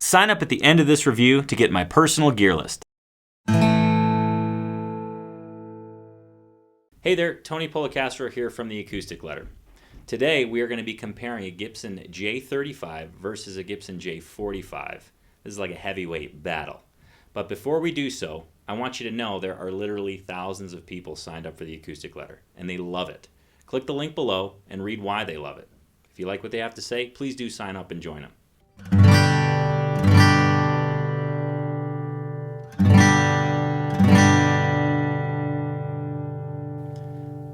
Sign up at the end of this review to get my personal gear list. Hey there, Tony Policastro here from the Acoustic Letter. Today we are going to be comparing a Gibson J35 versus a Gibson J45. This is like a heavyweight battle. But before we do so, I want you to know there are literally thousands of people signed up for the Acoustic Letter, and they love it. Click the link below and read why they love it. If you like what they have to say, please do sign up and join them.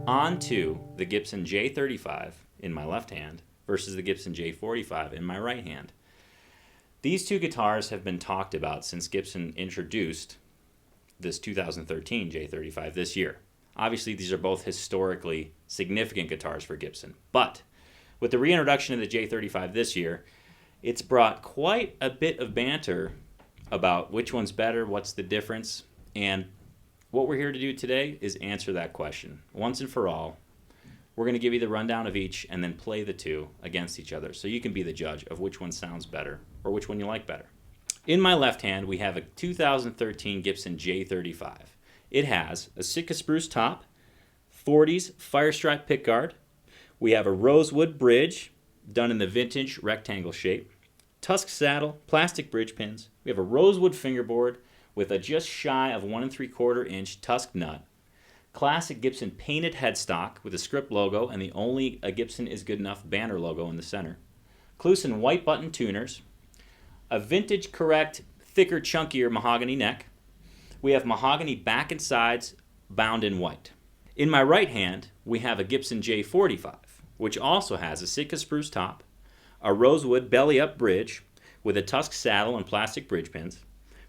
On to the Gibson J35 in my left hand versus the Gibson J45 in my right hand. These two guitars have been talked about since Gibson introduced this 2013 J35 this year. Obviously, these are both historically significant guitars for Gibson, but with the reintroduction of the J35 this year, it's brought quite a bit of banter about which one's better, what's the difference, and what we're here to do today is answer that question. Once and for all, we're going to give you the rundown of each and then play the two against each other so you can be the judge of which one sounds better or which one you like better. In my left hand, we have a 2013 Gibson J35. It has a Sitka spruce top, 40s Firestripe pickguard. We have a rosewood bridge done in the vintage rectangle shape, tusk saddle, plastic bridge pins. We have a rosewood fingerboard with a just shy of 1 3/4 inch tusk nut, classic Gibson painted headstock with a script logo and the only a Gibson is good enough banner logo in the center, Kluson white button tuners, a vintage correct thicker chunkier mahogany neck. We have mahogany back and sides bound in white. In my right hand we have a Gibson J45, which also has a Sitka spruce top, a rosewood belly up bridge with a tusk saddle and plastic bridge pins.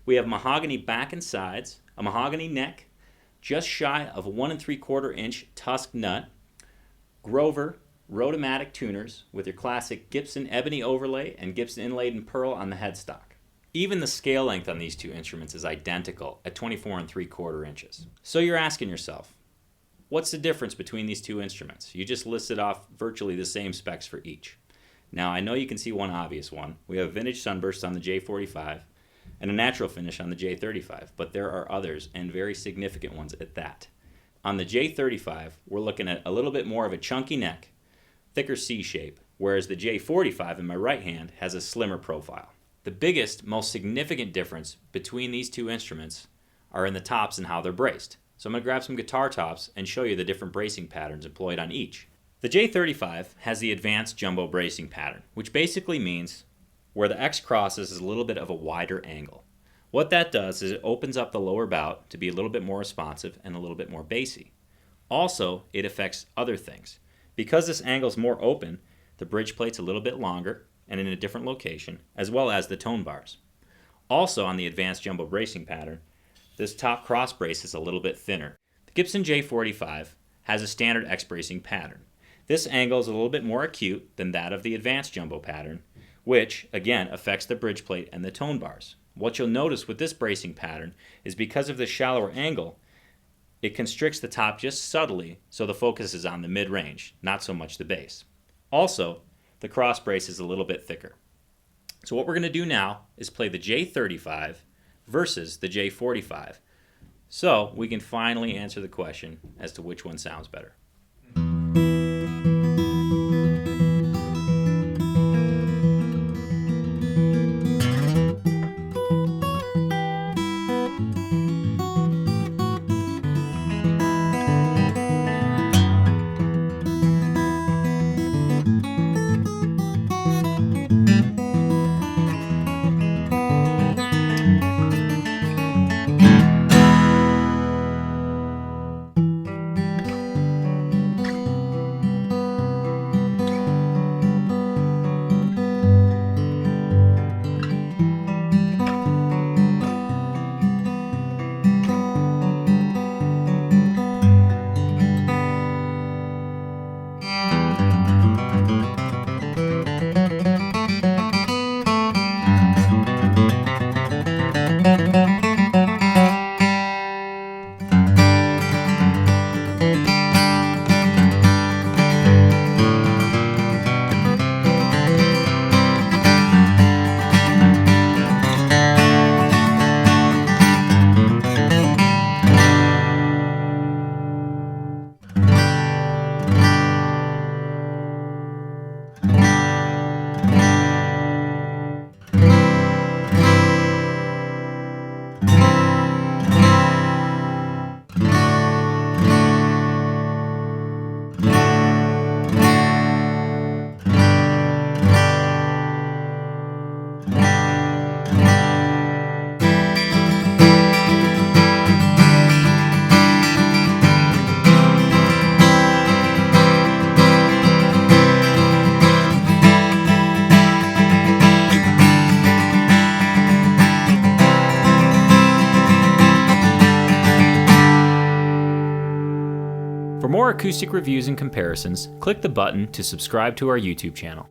We have mahogany back and sides, a mahogany neck, just shy of a 1 3/4 inch tusk nut, Grover Rotomatic tuners with your classic Gibson ebony overlay and Gibson inlaid in pearl on the headstock. Even the scale length on these two instruments is identical at 24 3/4 inches. So you're asking yourself, what's the difference between these two instruments? You just listed off virtually the same specs for each. Now I know you can see one obvious one. We have vintage sunburst on the J45 and a natural finish on the J35, but there are others, and very significant ones at that. On the J35, we're looking at a little bit more of a chunky neck, thicker C shape, whereas the J45 in my right hand has a slimmer profile. The biggest, most significant difference between these two instruments are in the tops and how they're braced. So I'm going to grab some guitar tops and show you the different bracing patterns employed on each. The J35 has the advanced jumbo bracing pattern, which basically means where the X crosses is a little bit of a wider angle. What that does is it opens up the lower bout to be a little bit more responsive and a little bit more bassy. Also, it affects other things. Because this angle is more open, the bridge plate's a little bit longer and in a different location, as well as the tone bars. Also on the advanced jumbo bracing pattern, this top cross brace is a little bit thinner. The Gibson J45 has a standard X bracing pattern. This angle is a little bit more acute than that of the advanced jumbo pattern, which, again, affects the bridge plate and the tone bars. What you'll notice with this bracing pattern is because of the shallower angle, it constricts the top just subtly so the focus is on the mid-range, not so much the bass. Also, the cross brace is a little bit thicker. So what we're going to do now is play the J35 versus the J45, so we can finally answer the question as to which one sounds better. more acoustic reviews and comparisons, click the button to subscribe to our YouTube channel.